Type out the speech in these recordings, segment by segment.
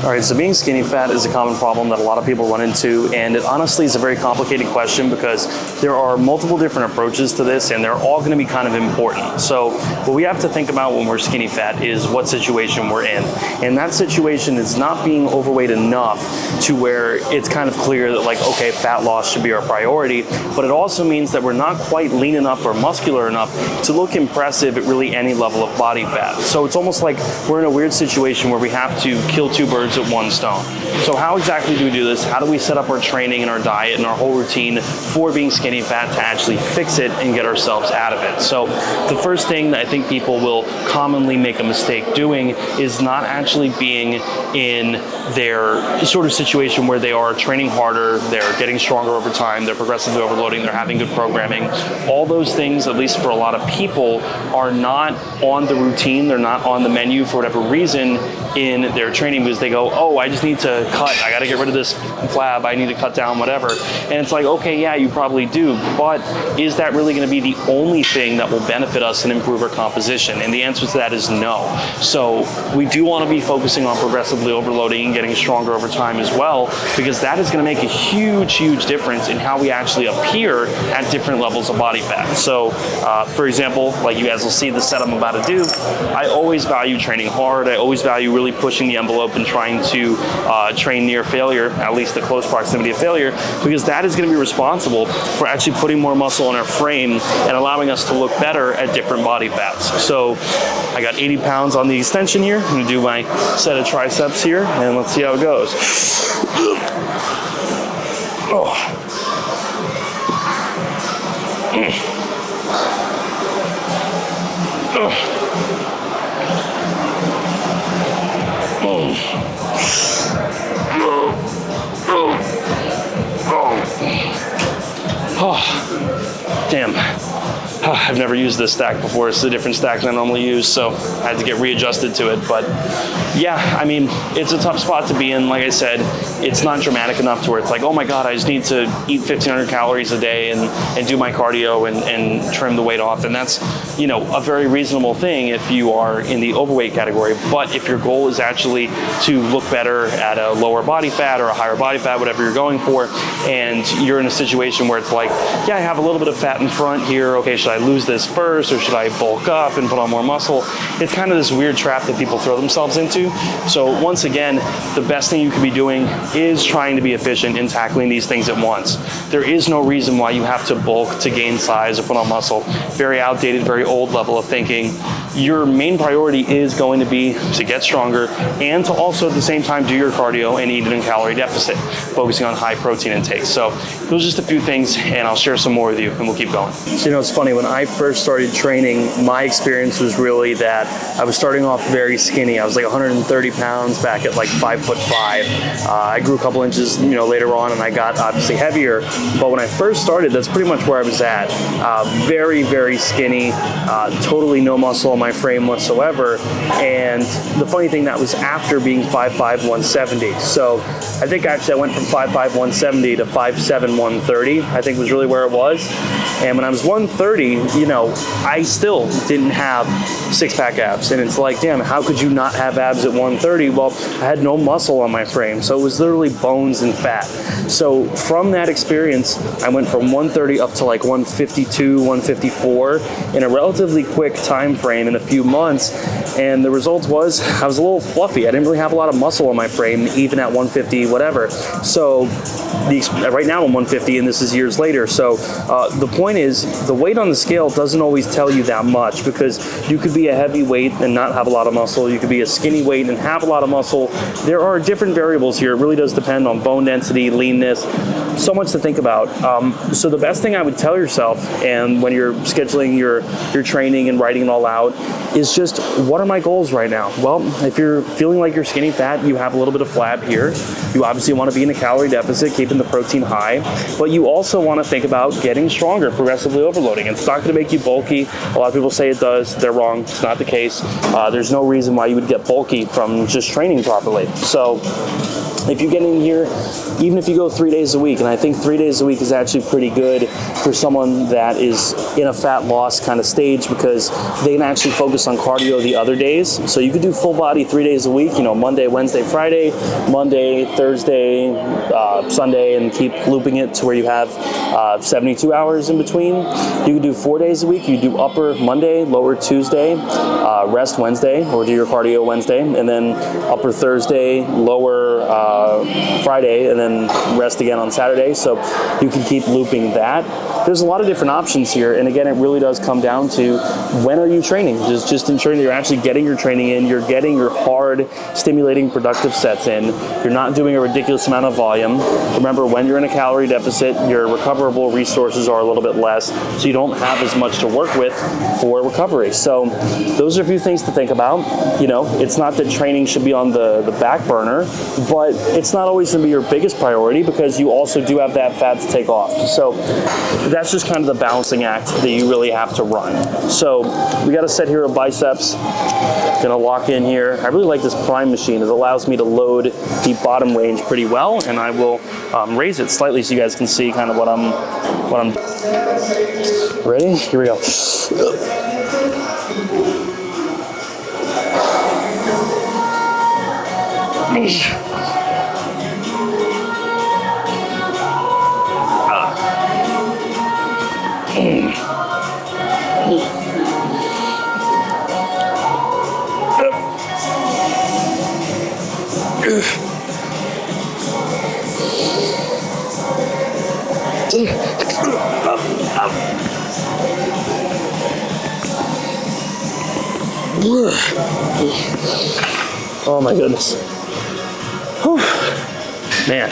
All right, so being skinny fat is a common problem that a lot of people run into, and it honestly is a very complicated question because there are multiple different approaches to this, and they're all going to be kind of important. So what we have to think about when we're skinny fat is what situation we're in. And that situation is not being overweight enough to where it's kind of clear that, like, okay, fat loss should be our priority, but it also means that we're not quite lean enough or muscular enough to look impressive at really any level of body fat. So it's almost like we're in a weird situation where we have to kill two birds with one stone. So how exactly do we do this? How do we set up our training and our diet and our whole routine for being skinny fat to actually fix it and get ourselves out of it? So the first thing that I think people will commonly make a mistake doing is not actually being in their sort of situation where they are training harder, they're getting stronger over time, they're progressively overloading, they're having good programming. All those things, at least for a lot of people, are not on the routine, they're not on the menu for whatever reason in their training, because they go, oh, I just need to cut, I gotta get rid of this flab, I need to cut down whatever. And it's like, okay, yeah, you probably do, but is that really gonna be the only thing that will benefit us and improve our composition? And the answer to that is no. So we do wanna be focusing on progressively overloading and getting stronger over time as well, because that is gonna make a huge, huge difference in how we actually appear at different levels of body fat. So for example, like you guys will see the set I'm about to do, I always value training hard, I always value really pushing the envelope and trying to train near failure, at least the close proximity of failure, because that is going to be responsible for actually putting more muscle in our frame and allowing us to look better at different body fats. So I got 80 pounds on the extension here. I'm going to do my set of triceps here, and let's see how it goes. Oh. Oh, damn. I've never used this stack before. It's a different stack than I normally use, so I had to get readjusted to it. But yeah, I mean, it's a tough spot to be in. Like I said, it's not dramatic enough to where it's like, oh my God, I just need to eat 1,500 calories a day and do my cardio and trim the weight off. And that's, you know, a very reasonable thing if you are in the overweight category. But if your goal is actually to look better at a lower body fat or a higher body fat, whatever you're going for, and you're in a situation where it's like, yeah, I have a little bit of fat in front here. Okay, should I lose this first, or should I bulk up and put on more muscle? It's kind of this weird trap that people throw themselves into. So once again, the best thing you could be doing is trying to be efficient in tackling these things at once. There is no reason why you have to bulk to gain size or put on muscle. Very outdated, very old level of thinking. Your main priority is going to be to get stronger and to also at the same time do your cardio and eat in a calorie deficit, focusing on high protein intake. So those are just a few things, and I'll share some more with you and we'll keep going. So, you know, it's funny, when I first started training, my experience was really that I was starting off very skinny. I was like 130 pounds back at like 5'5". I grew a couple inches, you know, later on, and I got obviously heavier. But when I first started, that's pretty much where I was at. Very, very skinny, totally no muscle in my frame whatsoever. And the funny thing, that was after being 5'5", 170. So I think actually I went from 5'5", 170 to 5'7", 130, I think was really where it was. And when I was 130, you know, I still didn't have six-pack abs. And it's like, damn, how could you not have abs at 130? Well, I had no muscle on my frame. So it was literally bones and fat. So from that experience, I went from 130 up to like 152, 154 in a relatively quick time frame in a few months. And the result was I was a little fluffy. I didn't really have a lot of muscle on my frame, even at 150, whatever. So right now I'm 150, and this is years later. So the point is, the weight on the scale doesn't always tell you that much, because you could be a heavy weight and not have a lot of muscle. You could be a skinny weight and have a lot of muscle. There are different variables here. It really does depend on bone density, leanness, so much to think about. So the best thing I would tell yourself, and when you're scheduling your training and writing it all out, is just, what are my goals right now? Well, if you're feeling like you're skinny fat, you have a little bit of flab here. You obviously want to be in a calorie deficit, keeping the protein high, but you also want to think about getting stronger, progressively overloading. It's not going to make you bulky. A lot of people say it does. They're wrong. It's not the case. There's no reason why you would get bulky from just training properly. So if you get in here, even if you go 3 days a week, and I think 3 days a week is actually pretty good for someone that is in a fat loss kind of stage, because they can actually focus on cardio the other days. So you could do full body 3 days a week, you know, Monday, Wednesday, Friday, Monday, Thursday, Sunday, and keep looping it to where you have 72 hours in between. You could do 4 days a week. You do upper Monday, lower Tuesday, rest Wednesday, or do your cardio Wednesday, and then upper Thursday, lower Friday, and then rest again on Saturday. So you can keep looping that. There's a lot of different options here, and again, it really does come down to when are you training? Just ensuring that you're actually getting your training in, you're getting your hard, stimulating, productive sets in, you're not doing a ridiculous amount of volume. Remember, when you're in a calorie deficit, your recoverable resources are a little bit less, so you don't have as much to work with for recovery. So those are a few things to think about. You know, it's not that training should be on the back burner, but it's not always going to be your biggest priority because you also do have that fat to take off. So that's just kind of the balancing act that you really have to run. So we got a set here of biceps. Gonna lock in here. I really like this Prime machine. It allows me to load the bottom range pretty well, and I will raise it slightly so you guys can see kind of what I'm. Ready? Here we go. Oh my goodness. Whew. Man.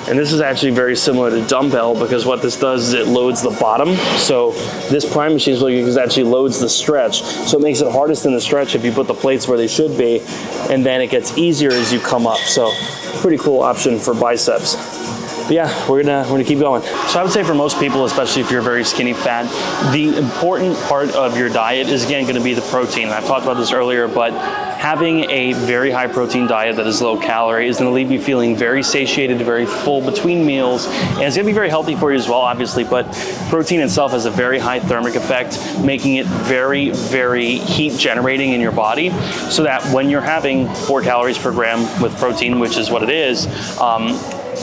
And this is actually very similar to dumbbell because what this does is it loads the bottom. So this Prime machine is really good because it actually loads the stretch. So it makes it hardest in the stretch if you put the plates where they should be, and then it gets easier as you come up. So pretty cool option for biceps. But yeah, we're gonna keep going. So I would say for most people, especially if you're very skinny fat, the important part of your diet is again gonna be the protein. I've talked about this earlier, but having a very high protein diet that is low calorie is gonna leave you feeling very satiated, very full between meals, and it's gonna be very healthy for you as well, obviously, but protein itself has a very high thermic effect, making it very, very heat generating in your body, so that when you're having 4 calories per gram with protein, which is what it is,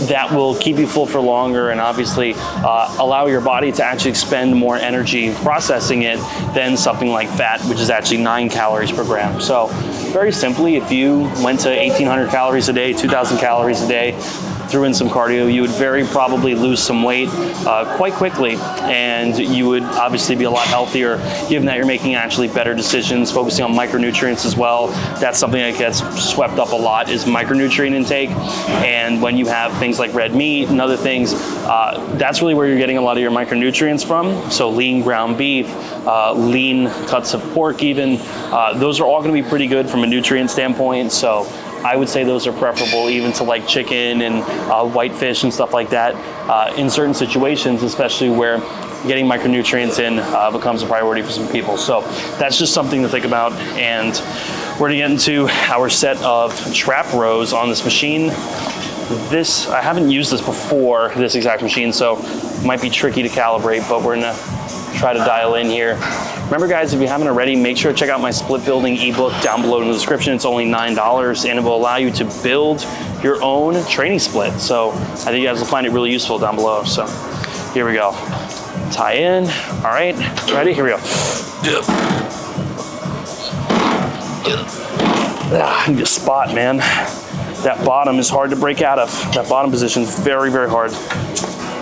that will keep you full for longer and obviously allow your body to actually expend more energy processing it than something like fat, which is actually 9 calories per gram. So very simply, if you went to 1,800 calories a day, 2,000 calories a day, threw in some cardio, you would very probably lose some weight quite quickly, and you would obviously be a lot healthier, given that you're making actually better decisions, focusing on micronutrients as well. That's something that gets swept up a lot, is micronutrient intake. And when you have things like red meat and other things, that's really where you're getting a lot of your micronutrients from. So lean ground beef, lean cuts of pork even, those are all gonna be pretty good from a nutrient standpoint. So I would say those are preferable even to like chicken and white fish and stuff like that in certain situations, especially where getting micronutrients in becomes a priority for some people. So that's just something to think about. And we're gonna get into our set of trap rows on this machine. This, I haven't used this before, this exact machine, so it might be tricky to calibrate, but we're gonna try to dial in here. Remember guys, if you haven't already, make sure to check out my split building ebook down below in the description. It's only $9 and it will allow you to build your own training split. So I think you guys will find it really useful down below. So here we go. Tie in, all right, ready? Here we go. I need a spot, man. That bottom is hard to break out of. That bottom position is very, very hard.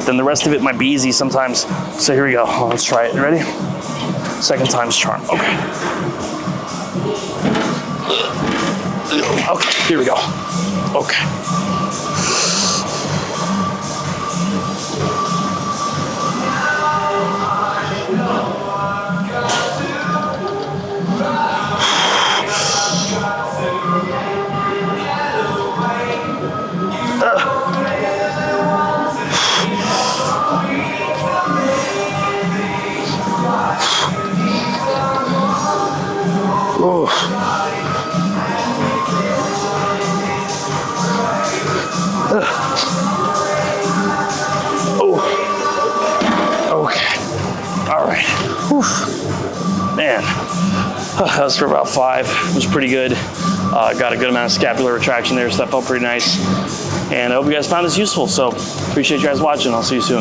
Then the rest of it might be easy sometimes. So here we go, let's try it, ready? Second time's charm, okay. Okay, here we go, okay. Man, that was for about 5. It was pretty good. Got a good amount of scapular retraction there, so that felt pretty nice. And I hope you guys found this useful. So appreciate you guys watching. I'll see you soon.